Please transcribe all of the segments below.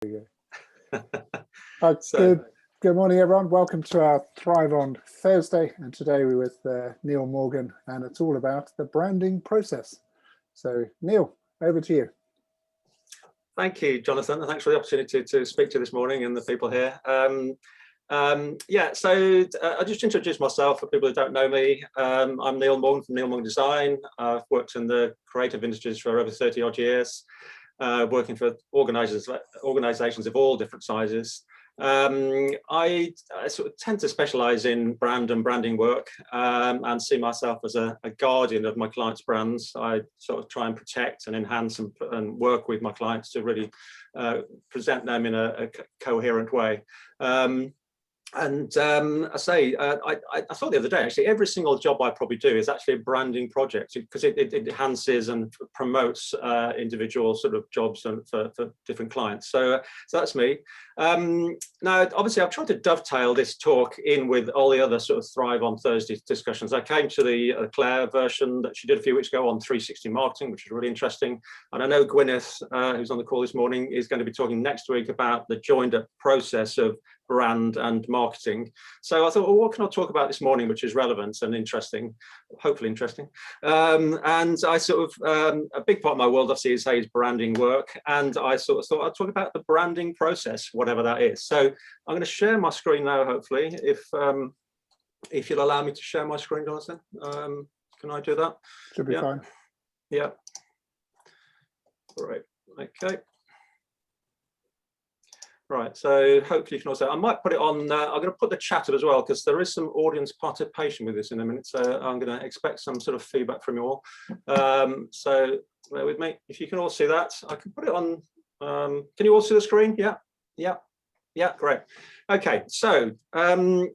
Good morning, everyone. Welcome to our Thrive On Thursday. And today we're with Neil Morgan, and it's all about the branding process. So, Neil, over to you. Thank you, Jonathan. Thanks for the opportunity to speak to you this morning and the people here. I'll just introduce myself for people who don't know me. I'm Neil Morgan from Neil Morgan Design. I've worked in the creative industries for over 30 odd years, working for organizations of all different sizes. I sort of tend to specialize in brand and branding work, and see myself as a guardian of my clients' brands. I sort of try and protect and enhance and work with my clients to really present them in a coherent way. I thought the other day, actually, every single job I probably do is actually a branding project, because it enhances and promotes individual sort of jobs and for different clients. So that's me. Now, obviously, I've tried to dovetail this talk in with all the other sort of Thrive on Thursday discussions. I came to the Claire version that she did a few weeks ago on 360 marketing, which is really interesting. And I know Gwyneth, who's on the call this morning, is going to be talking next week about the joined up process of brand and marketing. So I thought, well, what can I talk about this morning which is relevant and interesting, hopefully interesting. And I sort of, a big part of my world obviously is branding work, and I sort of thought I'd talk about the branding process, whatever that is. So I'm going to share my screen now, hopefully, if you'll allow me to share my screen, Jonathan. Can I do that? Should be fine. Yeah. All right. Okay. Right, so hopefully you can also, I might put it on, I'm going to put the chat up as well, because there is some audience participation with this in a minute, so I'm going to expect some sort of feedback from you all. So bear with me. If you can all see that, I can put it on, can you all see the screen? Yeah, great. Okay, so the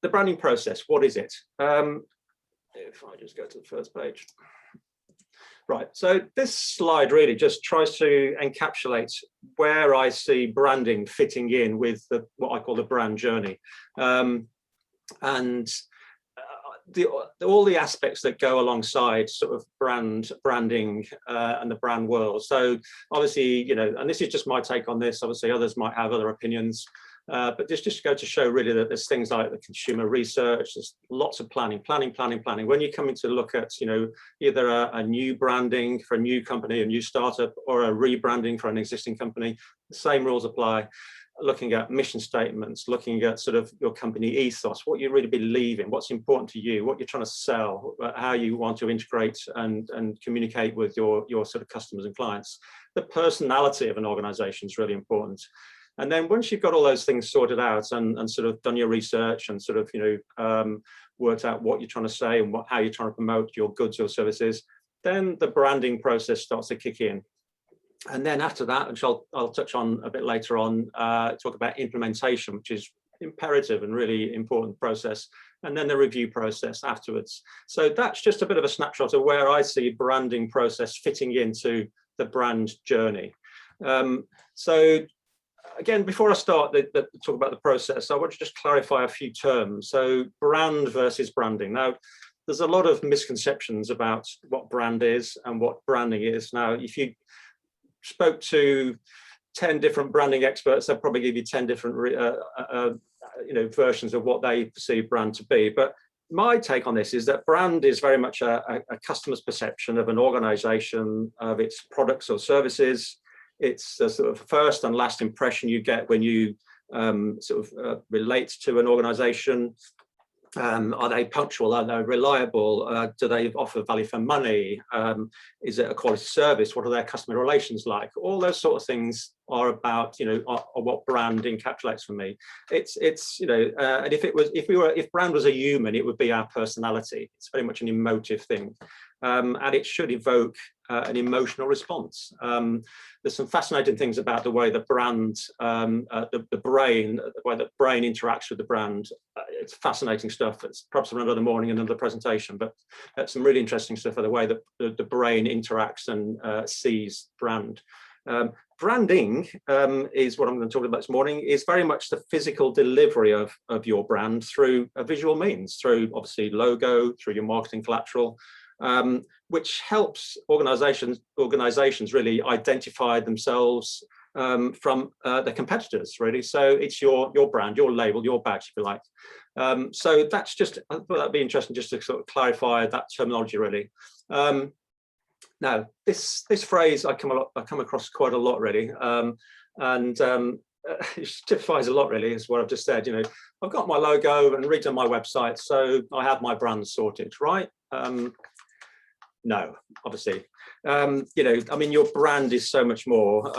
branding process, what is it? If I just go to the first page. Right, so this slide really just tries to encapsulate where I see branding fitting in with what I call the brand journey, and all the aspects that go alongside sort of branding and the brand world. So obviously, you know, and this is just my take on this. Obviously, others might have other opinions. But this just go to show really that there's things like the consumer research, there's lots of planning. When you're coming to look at, you know, either a new branding for a new company, a new startup, or a rebranding for an existing company, the same rules apply. Looking at mission statements, looking at sort of your company ethos, what you really believe in, what's important to you, what you're trying to sell, how you want to integrate and communicate with your sort of customers and clients. The personality of an organization is really important. And then once you've got all those things sorted out and sort of done your research and sort of, you know, worked out what you're trying to say and how you're trying to promote your goods or services, then the branding process starts to kick in. And then after that, which I'll touch on a bit later on, talk about implementation, which is imperative and really important process, and then the review process afterwards. So that's just a bit of a snapshot of where I see branding process fitting into the brand journey. So again, before I start to talk about the process, I want to just clarify a few terms. So brand versus branding. Now, there's a lot of misconceptions about what brand is and what branding is. Now, if you spoke to 10 different branding experts, they'll probably give you 10 different you know, versions of what they perceive brand to be. But my take on this is that brand is very much a customer's perception of an organization, of its products or services. It's a sort of first and last impression you get when you relate to an organization. Are they punctual? Are they reliable? Do they offer value for money? Is it a quality service? What are their customer relations like? All those sort of things are about, you know, are what brand encapsulates for me. It's you know, and if brand was a human, it would be our personality. It's very much an emotive thing, and it should evoke an emotional response. There's some fascinating things about the way the brand, the brain, the way the brain interacts with the brand. It's fascinating stuff. It's perhaps for another morning, another presentation, but some really interesting stuff for the way that the brain interacts and sees brand. Branding is what I'm going to talk about this morning, is very much the physical delivery of your brand through a visual means, through obviously logo, through your marketing collateral, which helps organizations really identify themselves from the competitors, really. So it's your brand, your label, your badge, if you like. So that's just, I thought that'd be interesting just to sort of clarify that terminology, really. Now, this phrase I come across quite a lot, really, it typifies a lot, really, is what I've just said. You know, I've got my logo and redone my website, so I have my brand sorted, right? No, obviously. You know, I mean, your brand is so much more.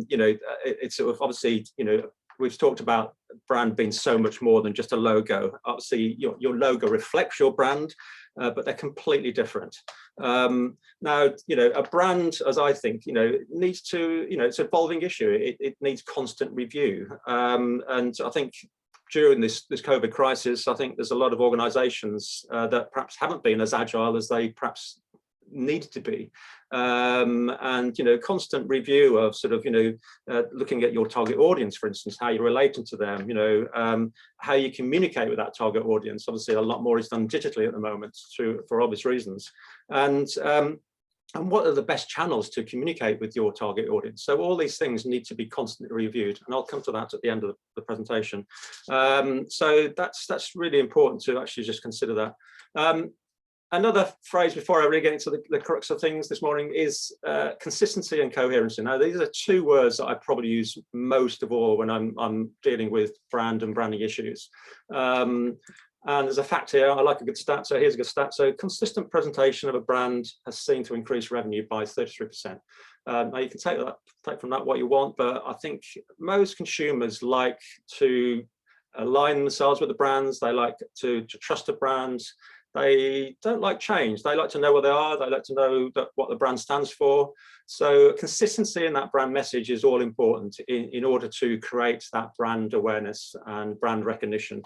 You know, it's sort of obviously, you know, we've talked about brand being so much more than just a logo. Obviously, your logo reflects your brand, but they're completely different. Now, you know, a brand, as I think, you know, needs to, you know, it's an evolving issue. It needs constant review. And I think during this COVID crisis, I think there's a lot of organizations that perhaps haven't been as agile as they perhaps needed to be. And, you know, constant review of sort of, you know, looking at your target audience, for instance, how you're relating to them, you know, how you communicate with that target audience. Obviously, a lot more is done digitally at the moment for obvious reasons. And what are the best channels to communicate with your target audience? So all these things need to be constantly reviewed, and I'll come to that at the end of the presentation. So that's really important to actually just consider that. Another phrase before I really get into the crux of things this morning is consistency and coherency. Now, these are two words that I probably use most of all when I'm dealing with brand and branding issues. And there's a fact here, I like a good stat, so here's a good stat. So consistent presentation of a brand has seen to increase revenue by 33%. Now you can take from that what you want, but I think most consumers like to align themselves with the brands. They like to trust the brands. They don't like change. They like to know where they are. They like to know what the brand stands for. So consistency in that brand message is all important in order to create that brand awareness and brand recognition.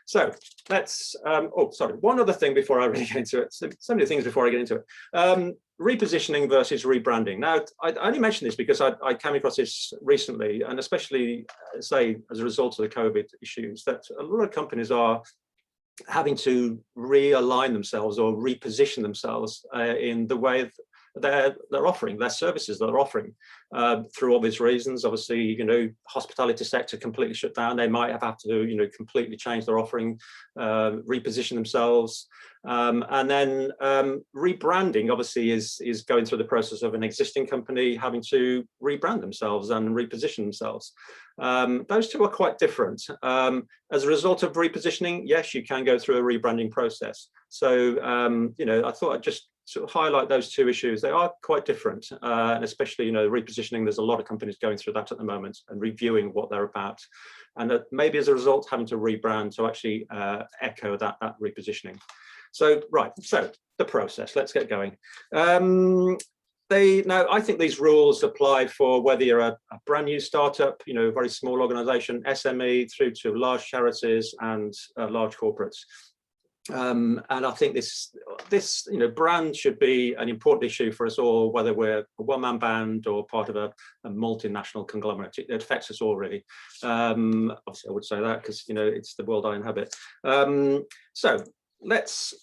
So let's, one other thing before I really get into it. So many things before I get into it. Repositioning versus rebranding. Now, I only mention this because I came across this recently, and especially, say, as a result of the COVID issues, that a lot of companies are having to realign themselves or reposition themselves in the way they're offering their services that they're offering through obvious reasons. Obviously, you know, hospitality sector completely shut down. They might have to, you know, completely change their offering, reposition themselves. And then rebranding obviously is going through the process of an existing company having to rebrand themselves and reposition themselves. Those two are quite different. As a result of repositioning, yes, you can go through a rebranding process. So, you know, I thought I'd just sort of highlight those two issues. They are quite different, and especially, you know, repositioning, there's a lot of companies going through that at the moment and reviewing what they're about, and that maybe as a result having to rebrand to actually echo that repositioning. So right, so the process, let's get going. Now, I think these rules apply for whether you're a brand new startup, you know, very small organization, SME, through to large charities and large corporates. And I think this you know, brand should be an important issue for us all, whether we're a one-man band or part of a multinational conglomerate. It affects us all, really. Obviously, I would say that because, you know, it's the world I inhabit. So let's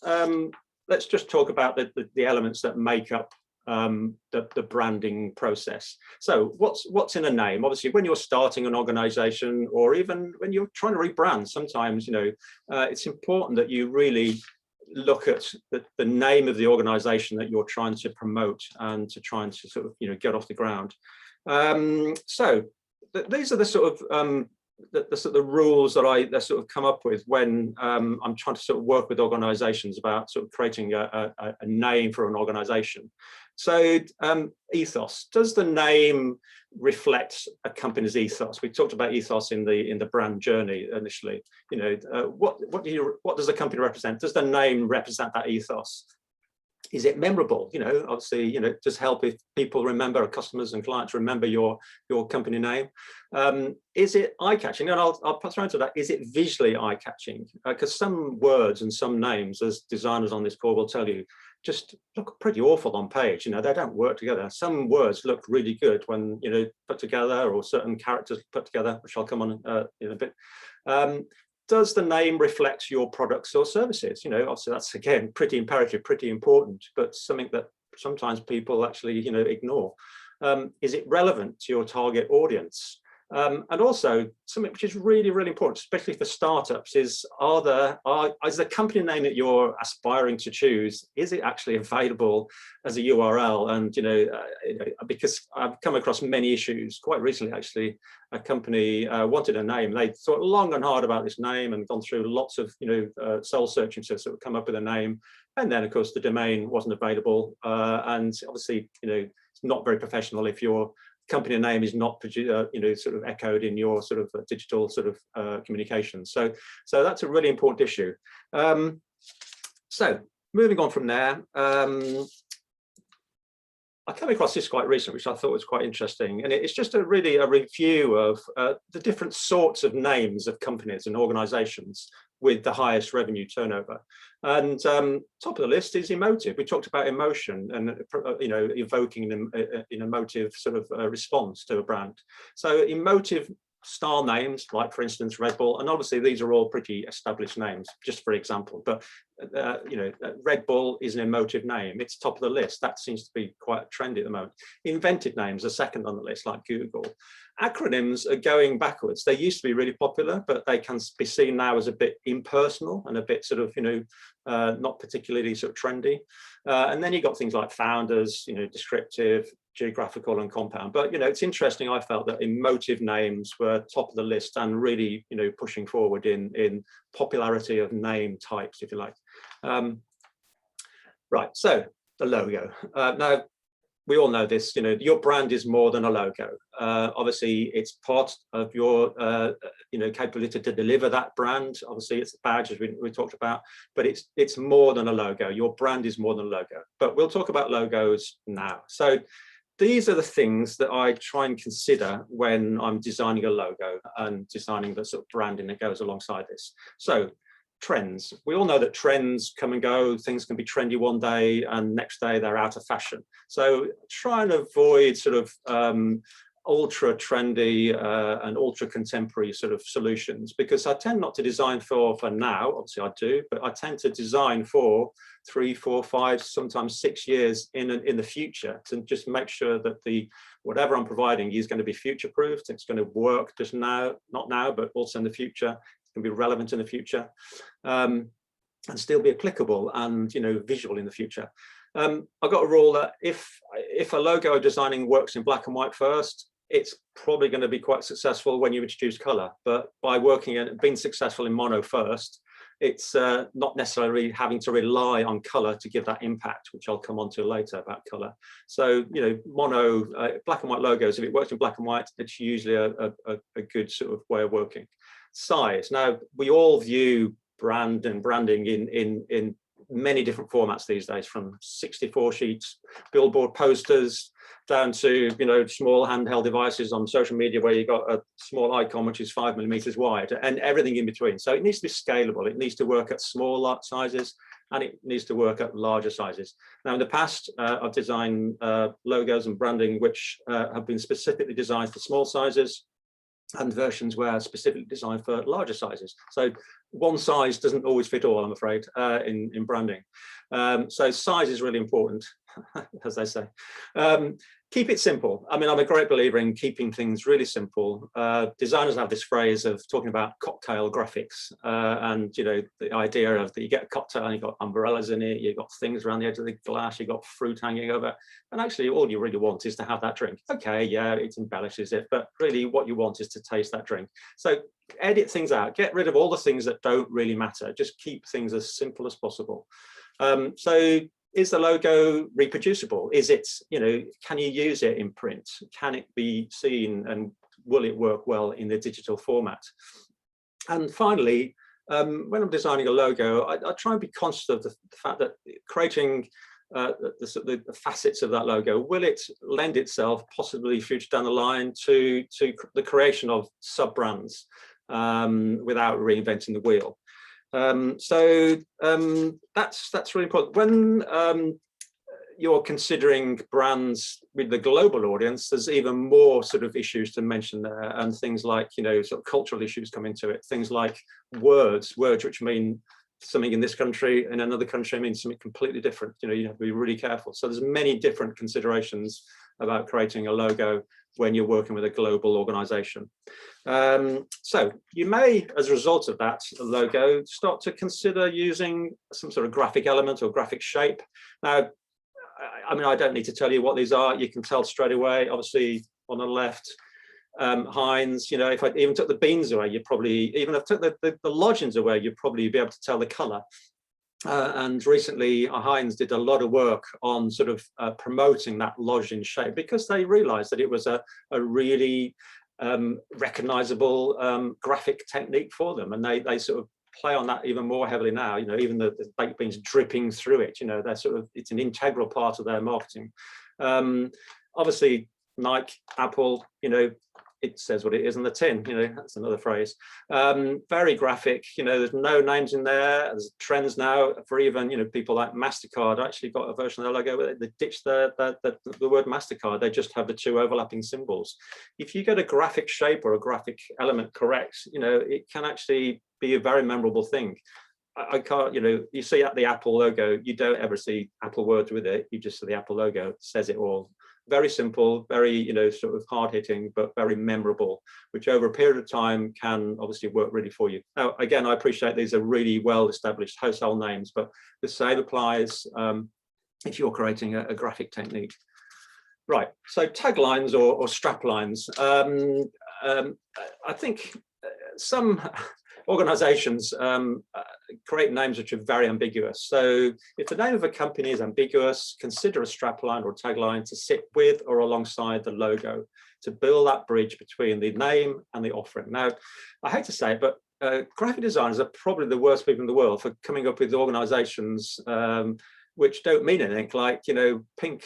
just talk about the elements that make up the branding process. So what's in a name? Obviously, when you're starting an organization, or even when you're trying to rebrand, sometimes, you know, it's important that you really look at the name of the organization that you're trying to promote and to try and to sort of, you know, get off the ground. So these are the sort of the rules that I sort of come up with when I'm trying to sort of work with organizations about sort of creating a name for an organization. So ethos, does the name reflect a company's ethos? We talked about ethos in the brand journey initially. You know, what does the company represent? Does the name represent that ethos? Is it memorable? You know, obviously, you know, just help if people remember, customers and clients remember your company name. Is it eye-catching? And I'll throw into that. Is it visually eye-catching? Because some words and some names, as designers on this call will tell you, just look pretty awful on page. You know, they don't work together. Some words look really good when, you know, put together, or certain characters put together, which I'll come on in a bit. Does the name reflect your products or services? You know, obviously that's, again, pretty imperative, pretty important, but something that sometimes people actually, you know, ignore. Is it relevant to your target audience? And also something which is really, really important, especially for startups, is is the company name that you're aspiring to choose, is it actually available as a URL? And because I've come across many issues quite recently, actually, a company wanted a name. They thought long and hard about this name and gone through lots of soul searching to sort of come up with a name, and then of course the domain wasn't available, and obviously it's not very professional if your company name is not sort of echoed in your sort of digital sort of communication. So that's a really important issue. So moving on from there, I came across this quite recently, which I thought was quite interesting, and it's just really a review of the different sorts of names of companies and organizations with the highest revenue turnover. And top of the list is emotive. We talked about emotion and evoking an emotive sort of response to a brand. So emotive style names, like for instance Red Bull, and obviously these are all pretty established names, just for example, but Red Bull is an emotive name. It's top of the list. That seems to be quite trendy at the moment. Invented names are second on the list, like Google. Acronyms are going backwards. They used to be really popular, but they can be seen now as a bit impersonal and a bit sort of not particularly sort of trendy. And then you've got things like founders, descriptive, geographical, and compound. But it's interesting, I felt that emotive names were top of the list and really pushing forward in popularity of name types, if you like. Right, so the logo. Now we all know this, your brand is more than a logo. Obviously it's part of your capability to deliver that brand. Obviously it's a badge, as we talked about, but it's more than a logo. Your brand is more than a logo. But we'll talk about logos now. So these are the things that I try and consider when I'm designing a logo and designing the sort of branding that goes alongside this. So trends. We all know that trends come and go. Things can be trendy one day and next day they're out of fashion. So try and avoid sort of ultra trendy and ultra contemporary sort of solutions, because I tend not to design for now, obviously I do, but I tend to design for 3, 4, 5, sometimes 6 years in the future, to just make sure that whatever I'm providing is going to be future proofed. It's going to work just now, not now, but also in the future. It's going to be relevant in the future, and still be applicable and visual in the future. I've got a rule that if a logo designing works in black and white first, it's probably going to be quite successful when you introduce color. But by working and being successful in mono first, it's not necessarily having to rely on color to give that impact, which I'll come on to later about color. So mono black and white logos, if it works in black and white, it's usually a good sort of way of working. Size. Now we all view brand and branding in many different formats these days, from 64 sheets, billboard posters, down to small handheld devices on social media where you've got a small icon which is 5 millimeters wide, and everything in between. So it needs to be scalable. It needs to work at small sizes, and it needs to work at larger sizes. Now in the past, I've designed logos and branding which have been specifically designed for small sizes, and versions were specifically designed for larger sizes. So one size doesn't always fit all, I'm afraid, in branding. So size is really important, as they say. Keep it simple. I mean, I'm a great believer in keeping things really simple. Designers have this phrase of talking about cocktail graphics, and the idea of that you get a cocktail and you've got umbrellas in it, you've got things around the edge of the glass, you've got fruit hanging over, and actually all you really want is to have that drink. Okay, yeah, it embellishes it, but really what you want is to taste that drink. So edit things out, get rid of all the things that don't really matter, just keep things as simple as possible. So is the logo reproducible? Is it, can you use it in print? Can it be seen, and will it work well in the digital format? And finally, when I'm designing a logo, I try and be conscious of the fact that creating the facets of that logo, will it lend itself possibly future down the line to the creation of sub-brands without reinventing the wheel? So that's really important. When you're considering brands with the global audience, there's even more sort of issues to mention there, and things like, sort of cultural issues come into it. Things like words which mean something in this country, in another country means something completely different. You have to be really careful. So there's many different considerations about creating a logo when you're working with a global organization. So you may, as a result of that logo, start to consider using some sort of graphic element or graphic shape. Now, I mean, I don't need to tell you what these are. You can tell straight away. Obviously, on the left, Heinz, you know, if I even took the beans away, you'd probably, even if I took the lodgings away, you'd probably be able to tell the color. And recently, Heinz did a lot of work on sort of promoting that lodging shape, because they realized that it was a really recognizable graphic technique for them. And they sort of play on that even more heavily now. You know, even the baked beans dripping through it, you know, they're sort of, it's an integral part of their marketing. Obviously, Nike, Apple, you know, it says what it is on the tin, you know, that's another phrase. Very graphic, you know, there's no names in there. There's trends now for even, you know, people like MasterCard actually got a version of their logo where they ditched the word MasterCard. They just have the two overlapping symbols. If you get a graphic shape or a graphic element correct, you know, it can actually be a very memorable thing. I can't, you know, you see the Apple logo, you don't ever see Apple words with it. You just see the Apple logo, it says it all. Very simple, very, you know, sort of hard hitting, but very memorable, which over a period of time can obviously work really for you. Now, again, I appreciate these are really well established household names, but the same applies if you're creating a graphic technique. Right, so taglines or strap lines. I think some organizations create names which are very ambiguous. So if the name of a company is ambiguous, consider a strapline or tagline to sit with or alongside the logo to build that bridge between the name and the offering. Now, I hate to say it, but graphic designers are probably the worst people in the world for coming up with organizations which don't mean anything, like, you know, pink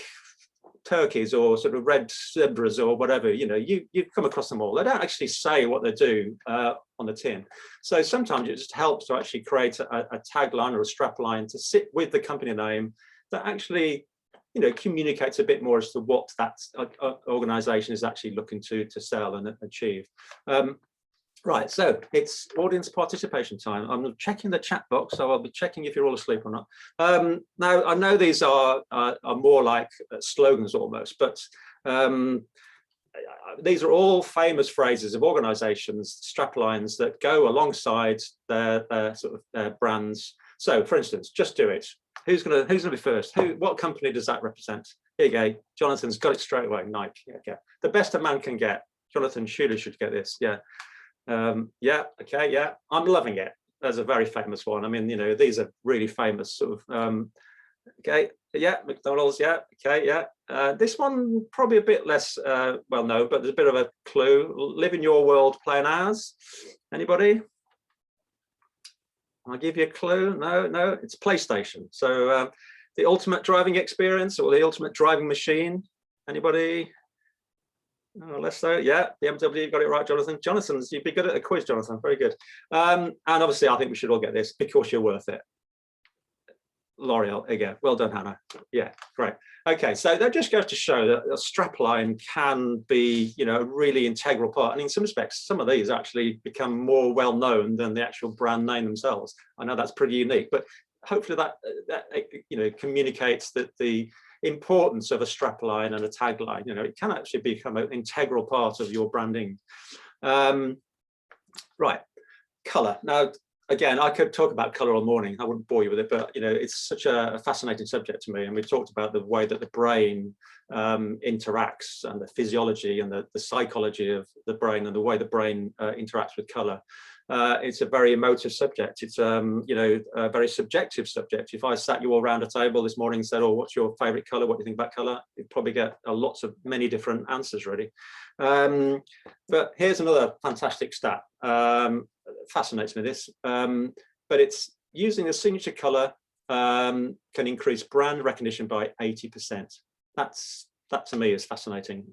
turkeys or sort of red zebras or whatever. You know, you come across them all. They don't actually say what they do on the tin. So sometimes it just helps to actually create a tagline or a strap line to sit with the company name that actually, you know, communicates a bit more as to what that organization is actually looking to sell and achieve. Right, so it's audience participation time. I'm checking the chat box, so I'll be checking if you're all asleep or not. Now, I know these are more like slogans almost, but these are all famous phrases of organizations, strap lines that go alongside their sort of their brands. So, for instance, just do it. Who's gonna be first? What company does that represent? Here you go. Jonathan's got it straight away. Nike. Okay. The best a man can get. Jonathan Schuler should get this. Yeah. Yeah, okay, yeah, I'm loving it. There's a very famous one. I mean, you know, these are really famous sort of, okay, yeah, McDonald's, yeah, okay, yeah. This one probably a bit less well known, but there's a bit of a clue. Live in your world, play in ours. Anybody? I'll give you a clue. No, it's PlayStation. So the ultimate driving experience or the ultimate driving machine. Anybody? Oh, less so, yeah. BMW, got it right, Jonathan. Jonathan's, you'd be good at a quiz, Jonathan. Very good. And obviously, I think we should all get this because you're worth it. L'Oreal, again. Well done, Hannah. Yeah, great. Okay, so that just goes to show that a strapline can be, you know, a really integral part. And in some respects, some of these actually become more well known than the actual brand name themselves. I know that's pretty unique, but hopefully that you know, communicates that the importance of a strapline and a tagline, you know, it can actually become an integral part of your branding. Right, color. Now, again, I could talk about color all morning. I wouldn't bore you with it, but you know, it's such a fascinating subject to me. And we talked about the way that the brain interacts and the physiology and the psychology of the brain and the way the brain interacts with color. It's a very emotive subject. It's you know, a very subjective subject. If I sat you all around a table this morning and said, "Oh, what's your favorite color? What do you think about color?" You'd probably get many different answers, really. But here's another fantastic stat. Fascinates me, this, but it's using a signature color can increase brand recognition by 80%. That to me is fascinating.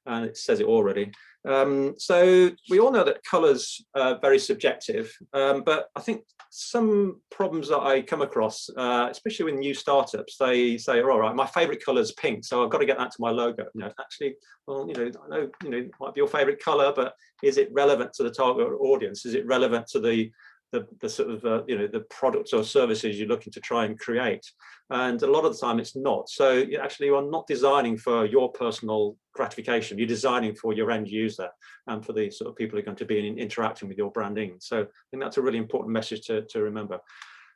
And it says it already. So we all know that colors are very subjective, but I think some problems that I come across, especially with new startups, they say, "Oh, all right, my favorite color is pink, so I've got to get that to my logo." You know, actually, well, you know, I know, you know, it might be your favorite color, but is it relevant to the target audience? Is it relevant to the the sort of you know, the products or services you're looking to try and create. And a lot of the time it's not. So you actually are not designing for your personal gratification. You're designing for your end user and for the sort of people who are going to be interacting with your branding. So I think that's a really important message to remember.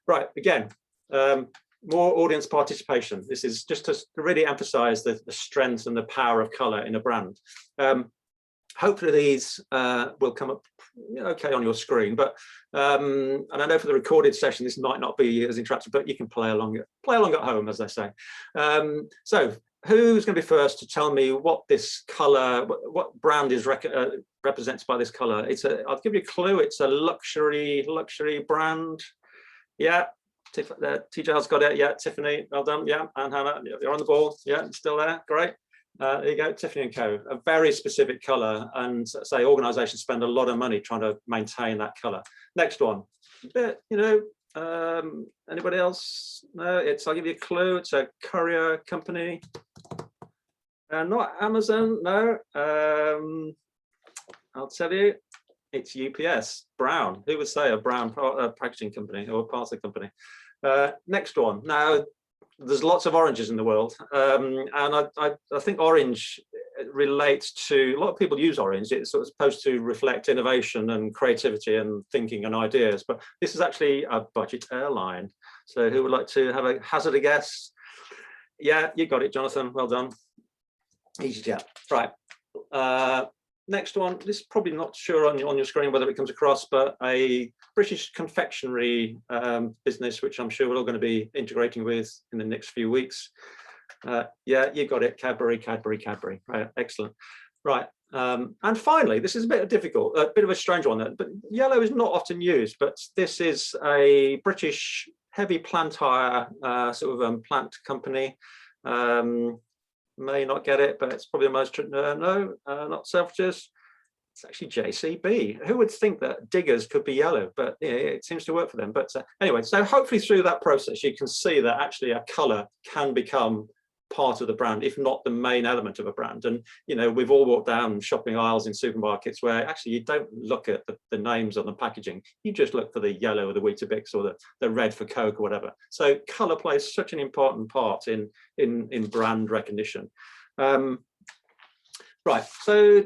Right, again, more audience participation. This is just to really emphasize the strength and the power of color in a brand. Hopefully these will come up okay on your screen, but and I know for the recorded session this might not be as interactive, but you can play along at home, as they say. So who's going to be first to tell me what this color, what brand is represented by this color? I'll give you a clue. It's a luxury brand. Yeah, TJ's got it. Yeah, Tiffany, well done. Yeah, and Hannah, you're on the ball. Yeah, still there. Great. There you go, Tiffany & Co. A very specific color, and say organizations spend a lot of money trying to maintain that color. Next one, you know, anybody else? No, I'll give you a clue. It's a courier company. Not Amazon, no. I'll tell you, it's UPS, brown. Who would say a brown packaging company or parcel company? Next one. Now, there's lots of oranges in the world, and I think orange relates to, a lot of people use orange. It's sort of supposed to reflect innovation and creativity and thinking and ideas, but this is actually a budget airline. So who would like to have a hazard a guess? Yeah, you got it, Jonathan. Well done. EasyJet. Right. Next one, this is probably not sure on your screen whether it comes across, but a British confectionery business, which I'm sure we're all going to be integrating with in the next few weeks. Yeah, you got it, Cadbury. Right, excellent. Right, and finally, this is a bit difficult, a bit of a strange one, but yellow is not often used, but this is a British heavy plant hire sort of plant company. May not get it, but it's probably the most, no, not Selfridges. It's actually JCB. Who would think that diggers could be yellow? But yeah, it seems to work for them. But anyway, so hopefully through that process, you can see that actually a color can become part of the brand, if not the main element of a brand. And, you know, we've all walked down shopping aisles in supermarkets where actually you don't look at the names on the packaging. You just look for the yellow or the Weetabix or the red for Coke or whatever. So color plays such an important part in brand recognition. Right, so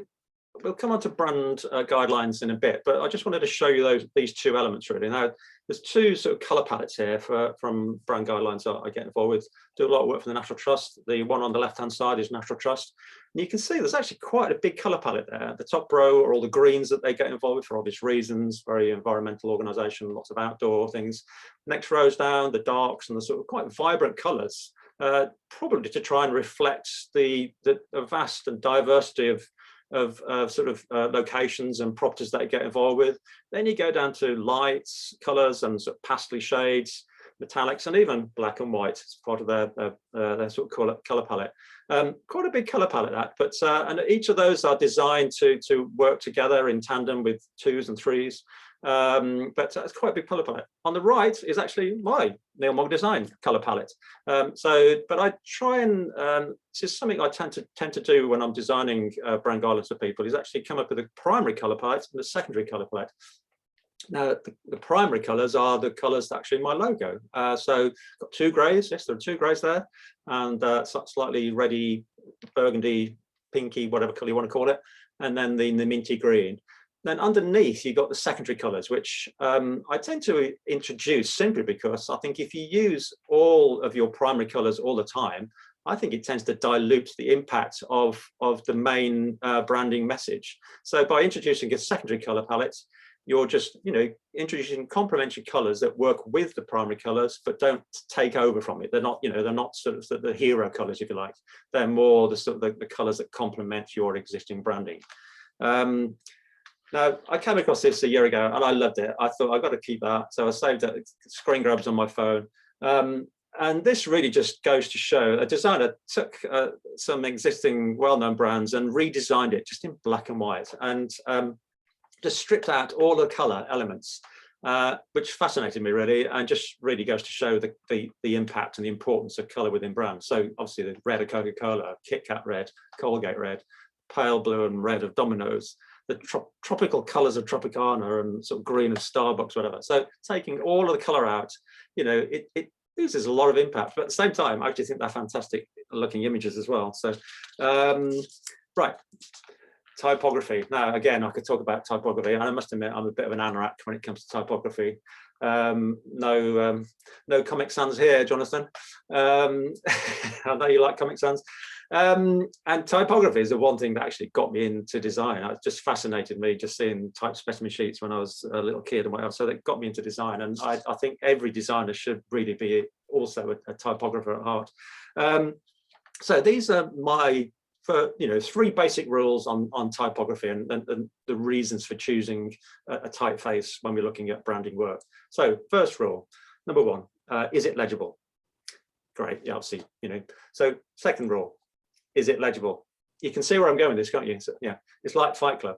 we'll come on to brand guidelines in a bit, but I just wanted to show you these two elements really. Now, there's two sort of color palettes here from brand guidelines that I get involved with. Do a lot of work for the National Trust. The one on the left-hand side is National Trust. And you can see there's actually quite a big color palette there. The top row are all the greens that they get involved with for obvious reasons, very environmental organization, lots of outdoor things. Next rows down, the darks and the sort of quite vibrant colors, probably to try and reflect the vast and diversity of locations and properties that I get involved with. Then you go down to lights, colors, and sort of pastel shades, metallics, and even black and white as part of their sort of color palette. Quite a big color palette, that, but and each of those are designed to work together in tandem with 2s and 3s. But it's quite a big color palette. On the right is actually my Neil Mogg design color palette. But I try and this is something I tend to do when I'm designing brand guidelines for people, is actually come up with a primary color palette and a secondary color palette. Now, the primary colors are the colors that actually my logo. So got 2 grays. Yes, there are 2 grays there, and slightly reddy, burgundy, pinky, whatever color you want to call it, and then the minty green. Then underneath, you've got the secondary colors, which I tend to introduce simply because I think if you use all of your primary colors all the time, I think it tends to dilute the impact of the main branding message. So by introducing a secondary color palette, you're just, you know, introducing complementary colors that work with the primary colors, but don't take over from it. They're not, you know, they're not sort of the hero colors, if you like. They're more the sort of the colors that complement your existing branding. Now, I came across this a year ago and I loved it. I thought I've got to keep that. So I saved it, screen grabs on my phone. And this really just goes to show a designer took some existing well-known brands and redesigned it just in black and white, and just stripped out all the color elements, which fascinated me really, and just really goes to show the impact and the importance of color within brands. So obviously the red of Coca-Cola, Kit Kat red, Colgate red, pale blue and red of Domino's. the tropical colors of Tropicana and sort of green of Starbucks, whatever. So taking all of the color out, you know, it loses a lot of impact, but at the same time, I actually think they're fantastic looking images as well. So, right. Typography. Now, again, I could talk about typography, and I must admit I'm a bit of an anorak when it comes to typography. No Comic Sans here, Jonathan. I know you like Comic Sans. And typography is the one thing that actually got me into design. It just fascinated me just seeing type specimen sheets when I was a little kid and whatever. So that got me into design, and I think every designer should really be also a typographer at heart. So these are my three basic rules on typography and the reasons for choosing a typeface when we're looking at branding work. So first rule, number one, is it legible? Great, yeah, obviously, you know. So second rule, is it legible? You can see where I'm going with this, can't you? So, yeah, it's like Fight Club.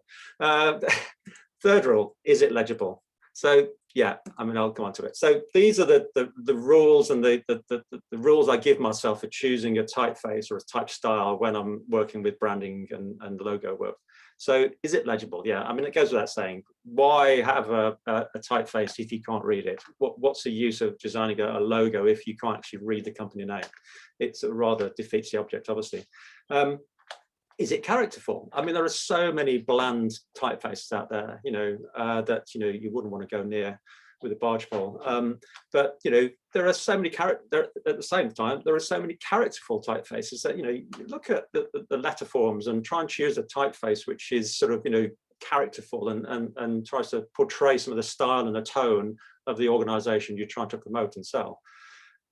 Third rule, is it legible? So yeah, I mean, I'll come on to it. So these are the rules and the rules I give myself for choosing a typeface or a type style when I'm working with branding and logo work. So is it legible? Yeah, I mean, it goes without saying. Why have a typeface if you can't read it? What's the use of designing a logo if you can't actually read the company name? It rather defeats the object, obviously. Is it characterful? I mean, there are so many bland typefaces out there, you know, that, you know, you wouldn't want to go near with a barge pole. But, you know, there are so many at the same time, there are so many characterful typefaces that, you know, you look at the letter forms and try and choose a typeface which is sort of, you know, characterful and tries to portray some of the style and the tone of the organization you're trying to promote and sell.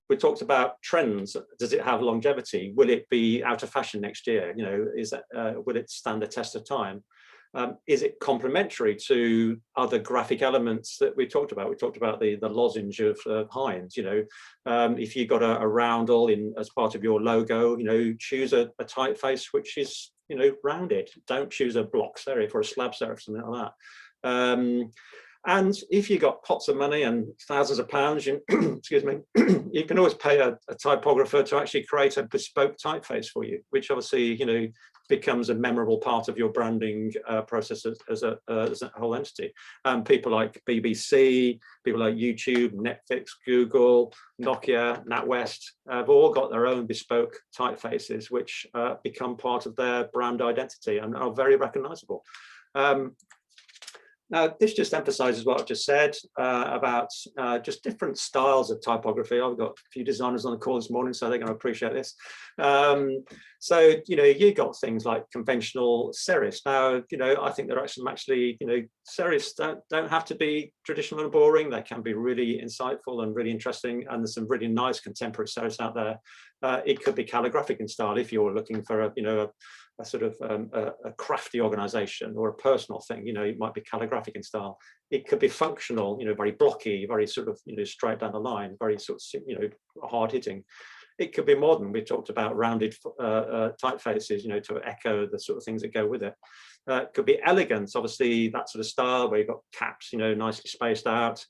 We talked about trends. Does it have longevity? Will it be out of fashion next year? You know, will it stand the test of time? Is it complementary to other graphic elements that we talked about? We talked about the lozenge of Heinz. You know, if you've got a roundel as part of your logo, you know, choose a typeface which is, you know, rounded. Don't choose a block serif or a slab serif, something like that. And if you got pots of money and thousands of pounds, excuse me, you can always pay a typographer to actually create a bespoke typeface for you, which obviously, you know, becomes a memorable part of your branding process as a whole entity. People like BBC, people like YouTube, Netflix, Google, Nokia, NatWest have all got their own bespoke typefaces, which become part of their brand identity and are very recognizable. Now, this just emphasizes what I've just said about just different styles of typography. I've got a few designers on the call this morning, so they're going to appreciate this. So, you know, you got things like conventional serifs. Now, you know, I think there are actually, you know, serifs don't have to be traditional and boring. They can be really insightful and really interesting. And there's some really nice contemporary serifs out there. It could be calligraphic in style if you're looking for a sort of a crafty organization or a personal thing. You know, it might be calligraphic in style. It could be functional, you know, very blocky, very sort of, you know, straight down the line, very sort of, you know, hard hitting. It could be modern. We talked about rounded typefaces, you know, to echo the sort of things that go with it. It could be elegant, obviously that sort of style where you've got caps, you know, nicely spaced out.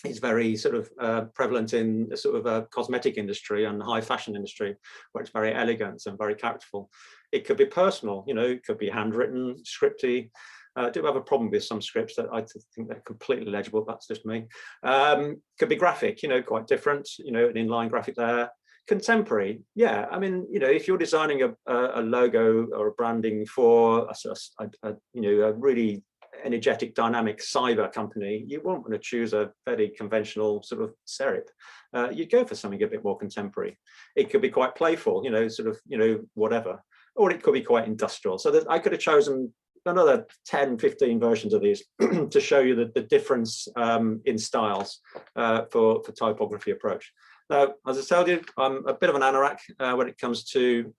It's very sort of prevalent in the sort of cosmetic industry and high fashion industry, where it's very elegant and very characterful. It could be personal, you know, it could be handwritten, scripty. I do have a problem with some scripts that I think they're completely legible. That's just me. Could be graphic, you know, quite different, you know, an inline graphic there. Contemporary, yeah. I mean, you know, if you're designing a logo or a branding for you know, a really energetic, dynamic cyber company, you won't want to choose a very conventional sort of serif. You'd go for something a bit more contemporary. It could be quite playful, you know, sort of, you know, whatever, or it could be quite industrial. So that I could have chosen another 10, 15 versions of these to show you the difference in styles for typography approach. Now, as I told you, I'm a bit of an anorak when it comes to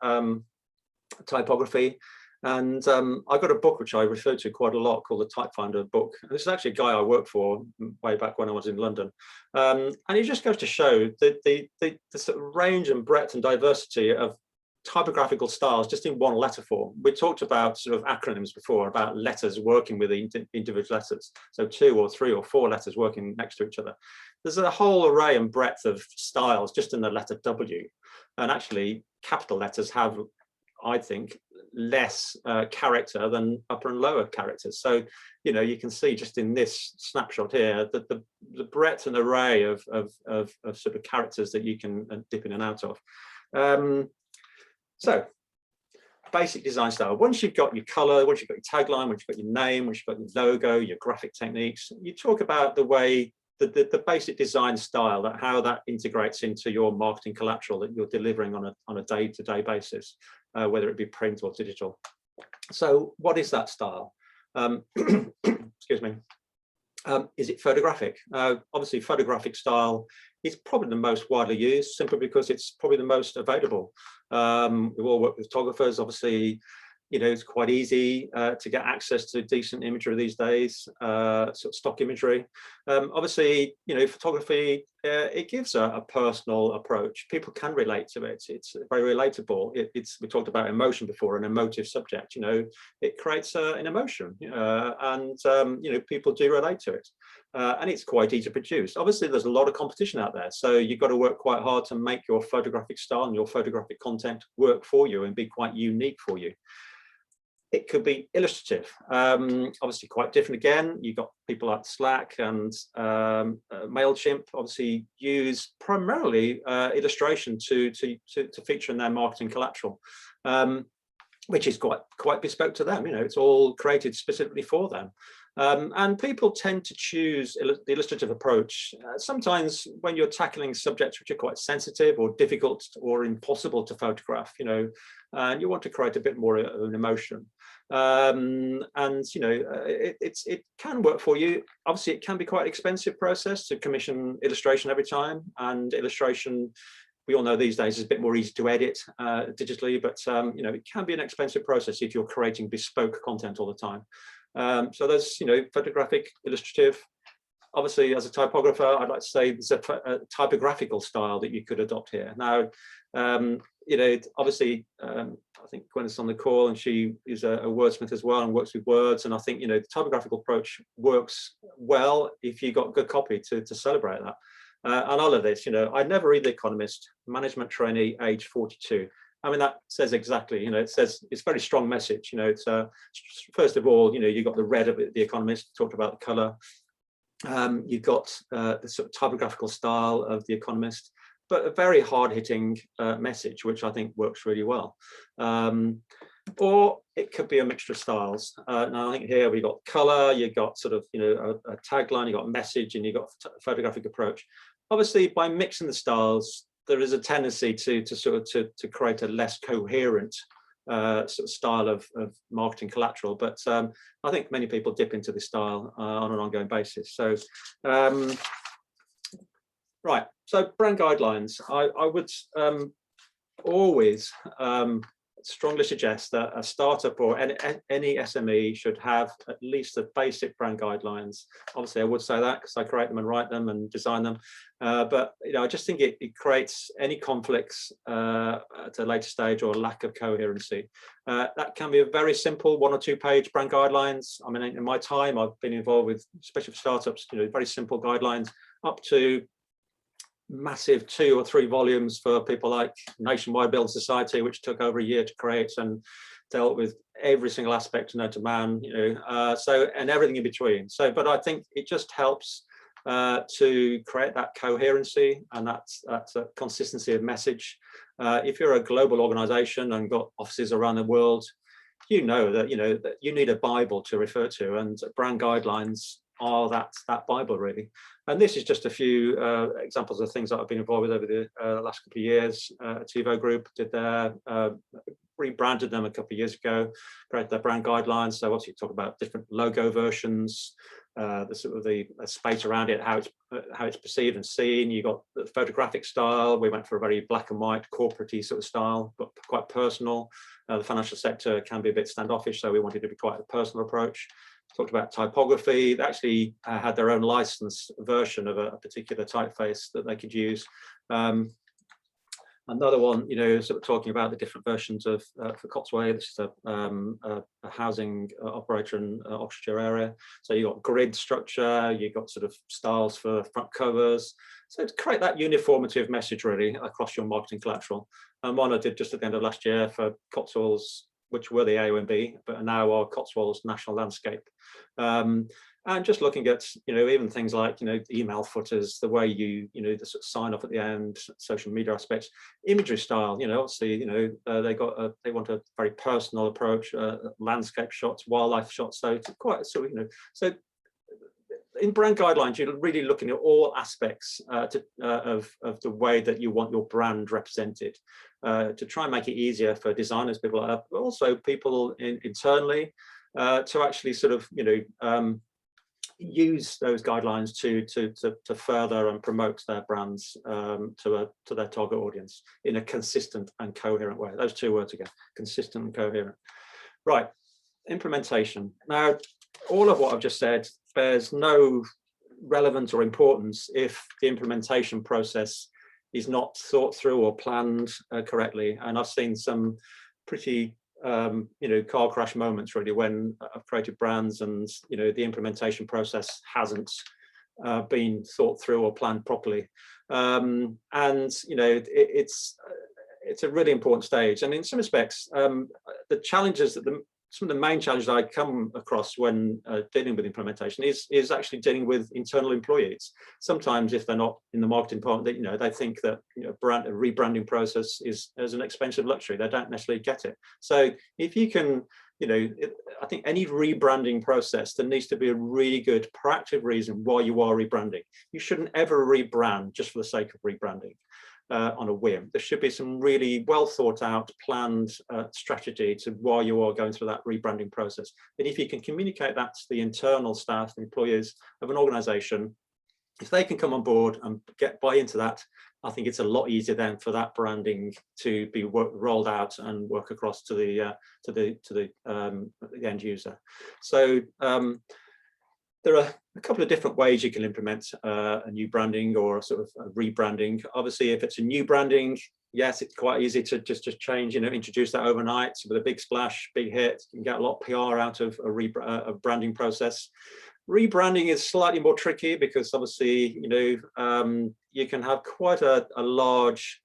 typography. And I got a book which I refer to quite a lot called the Type Finder book. And this is actually a guy I worked for way back when I was in London. And he just goes to show the sort of range and breadth and diversity of typographical styles just in one letter form. We talked about sort of acronyms before, about letters working with individual letters. So 2 or 3 or 4 letters working next to each other. There's a whole array and breadth of styles just in the letter W. And actually, capital letters have I think, less character than upper and lower characters. So, you know, you can see just in this snapshot here that the breadth and array of sort of characters that you can dip in and out of. So, basic design style. Once you've got your color, once you've got your tagline, once you've got your name, once you've got your logo, your graphic techniques, you talk about the way the basic design style, that how that integrates into your marketing collateral that you're delivering on a day-to-day basis, whether it be print or digital. So what is that style? Excuse me. Is it photographic? Obviously, photographic style is probably the most widely used, simply because it's probably the most available. We all work with photographers. Obviously, you know, it's quite easy to get access to decent imagery these days, sort of stock imagery. Obviously, you know, photography, it gives a personal approach. People can relate to it. It's very relatable. We talked about emotion before, an emotive subject. You know, it creates an emotion, and you know, people do relate to it. And it's quite easy to produce. Obviously, there's a lot of competition out there, so you've got to work quite hard to make your photographic style and your photographic content work for you and be quite unique for you. It could be illustrative, obviously quite different again. You've got people like Slack and MailChimp obviously use primarily illustration to feature in their marketing collateral, which is quite bespoke to them. You know, it's all created specifically for them. And people tend to choose the illustrative approach sometimes when you're tackling subjects which are quite sensitive or difficult or impossible to photograph, you know, and you want to create a bit more of an emotion. And, you know, it can work for you. Obviously, it can be quite an expensive process to commission illustration every time, and illustration, we all know these days, is a bit more easy to edit digitally, but you know, it can be an expensive process if you're creating bespoke content all the time. So there's, you know, photographic, illustrative. Obviously, as a typographer, I'd like to say there's a typographical style that you could adopt here. Now, you know, obviously, I think Gwen's on the call, and she is a wordsmith as well and works with words. And I think, you know, the typographical approach works well if you've got good copy to celebrate that. And all of this, you know, I never read The Economist, management trainee, age 42. I mean, that says exactly, you know, it says it's a very strong message. You know, it's first of all, you know, you've got the red of The Economist, talked about the color. You've got the sort of typographical style of The Economist, but a very hard-hitting message, which I think works really well. Or it could be a mixture of styles. Now, I think here we've got color, you've got sort of, you know, a tagline, you've got message, and you've got photographic approach. Obviously, by mixing the styles, there is a tendency to create a less coherent sort of style of marketing collateral, but I think many people dip into this style on an ongoing basis. So, right. So, brand guidelines. I would always strongly suggest that a startup or any SME should have at least the basic brand guidelines. Obviously, I would say that because I create them and write them and design them. But you know, I just think it creates any conflicts at a later stage or lack of coherency. That can be a very simple 1 or 2 page brand guidelines. I mean, in my time, I've been involved with, especially for startups, you know, very simple guidelines up to massive 2 or 3 volumes for people like Nationwide Building Society, which took over a year to create and dealt with every single aspect known to man, you know, so, and everything in between. So, but I think it just helps to create that coherency and that's a consistency of message. If you're a global organization and got offices around the world, you know that you need a Bible to refer to, and brand guidelines are that Bible, really. And this is just a few examples of things that I've been involved with over the last couple of years. Tivo Group did their rebranded them a couple of years ago, created their brand guidelines. So obviously talk about different logo versions, the sort of the space around it, how it's perceived and seen. You got the photographic style. We went for a very black and white, corporate-y sort of style, but quite personal. The financial sector can be a bit standoffish, so we wanted to be quite a personal approach. Talked about typography. They actually had their own licensed version of a particular typeface that they could use. Another one, sort of talking about the different versions of for Cotsway. This is a housing operator in Oxfordshire area. So you've got grid structure, you've got sort of styles for front covers. So to create that uniformity of message really across your marketing collateral. And one I did just at the end of last year for Cotswolds, which were the AONB, but are now our Cotswolds National Landscape. And just looking at, even things like, email footers, the way the sort of sign off at the end, social media aspects, imagery style, obviously, they want a very personal approach, landscape shots, wildlife shots. So it's quite sort of, so in brand guidelines, you're really looking at all aspects of the way that you want your brand represented to try and make it easier for designers, people like that, but also people internally to actually sort of, use those guidelines to further and promote their brands to their target audience in a consistent and coherent way. Those two words again, consistent and coherent. Right, implementation. Now, all of what I've just said bears no relevance or importance if the implementation process is not thought through or planned correctly. And I've seen some pretty car crash moments really when I've created brands and the implementation process hasn't been thought through or planned properly, and it's a really important stage. And in some respects, the challenges that some of the main challenges I come across when dealing with implementation is actually dealing with internal employees. Sometimes, if they're not in the marketing department, they think that a rebranding process is an expensive luxury. They don't necessarily get it. So if you can, I think any rebranding process, there needs to be a really good proactive reason why you are rebranding. You shouldn't ever rebrand just for the sake of rebranding. On a whim. There should be some really well thought out, planned strategy to why you are going through that rebranding process. And if you can communicate that to the internal staff, the employees of an organization, if they can come on board and buy into that, I think it's a lot easier then for that branding to be rolled out and work across to the end user. So there are a couple of different ways you can implement a new branding or sort of a rebranding. Obviously, if it's a new branding, yes, it's quite easy to just change, introduce that overnight with a big splash, big hit. You can get a lot of PR out of a branding process. Rebranding is slightly more tricky because obviously, you can have quite a large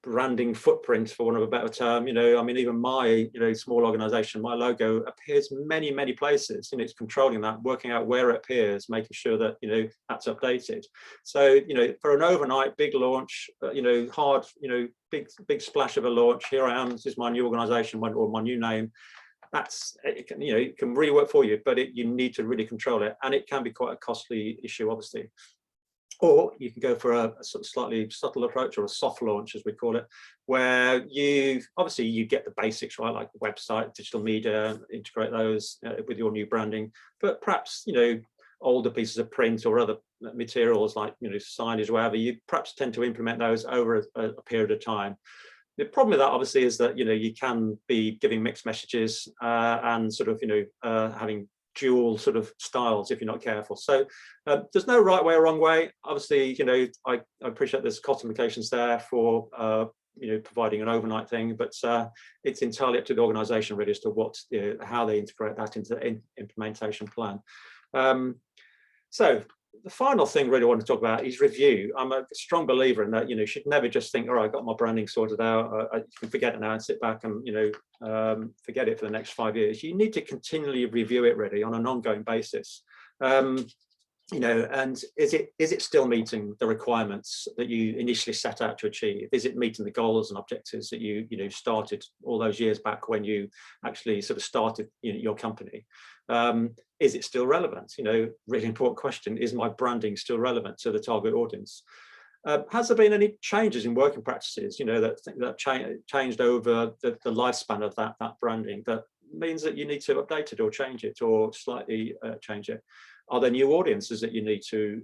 branding footprint, for want of a better term. I mean, even my small organization, my logo appears many places. It's controlling that, working out where it appears, making sure that that's updated. So for an overnight big launch, hard, big splash of a launch, here I am, this is my new organization or my new name, that's it can really work for you, but you need to really control it, and it can be quite a costly issue, obviously. Or you can go for a sort of slightly subtle approach, or a soft launch, as we call it, where you get the basics right, like website, digital media, integrate those with your new branding. But perhaps older pieces of print or other materials like signage, whatever, you perhaps tend to implement those over a period of time. The problem with that, obviously, is that you can be giving mixed messages and sort of having dual sort of styles if you're not careful. So there's no right way or wrong way. Obviously, I appreciate there's cost implications there for providing an overnight thing, but it's entirely up to the organization really as to how they integrate that into the implementation plan. So the final thing really I want to talk about is review. I'm a strong believer in that. You should never just think, all right, I got my branding sorted out, I can forget it now and sit back and forget it for the next 5 years. You need to continually review it really on an ongoing basis. And is it still meeting the requirements that you initially set out to achieve? Is it meeting the goals and objectives that you started all those years back when you actually sort of started your company? Is it still relevant? Really important question. Is my branding still relevant to the target audience? Has there been any changes in working practices, that changed over the lifespan of that branding that means that you need to update it or change it or slightly change it? Are there new audiences that you need to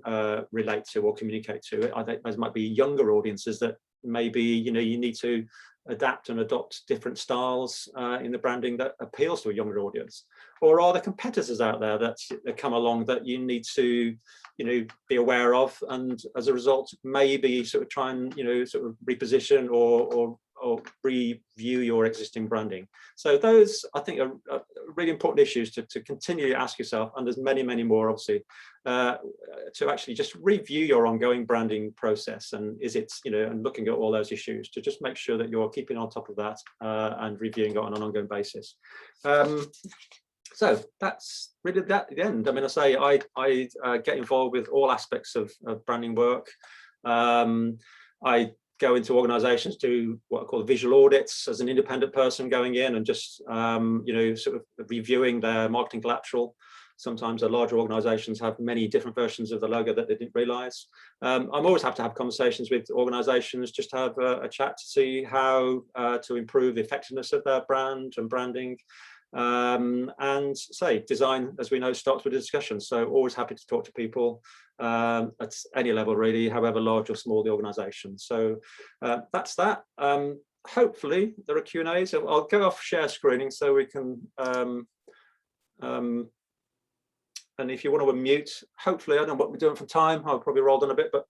relate to or communicate to? Those might be younger audiences that maybe you need to adapt and adopt different styles in the branding that appeals to a younger audience? Or are there competitors out there that come along that you need to, be aware of, and as a result, maybe sort of try and, sort of reposition or review your existing branding? So those, I think, are really important issues to continue to ask yourself, and there's many, many more, obviously, to actually just review your ongoing branding process, and is it, and looking at all those issues to just make sure that you're keeping on top of that and reviewing it on an ongoing basis. So that's really that at the end. I mean, I say I get involved with all aspects of branding work. I go into organizations, do what I call visual audits as an independent person, going in and just sort of reviewing their marketing collateral. Sometimes the larger organizations have many different versions of the logo that they didn't realize. I'm always happy to have conversations with organizations, just to have a chat to see how to improve the effectiveness of their brand and branding. And say design, as we know, starts with a discussion, so always happy to talk to people at any level, really, however large or small the organization. So that's that. Hopefully there are Q&As. I'll go off share screening so we can and if you want to unmute, hopefully, I don't know what we're doing for time, I'll probably roll on a bit, but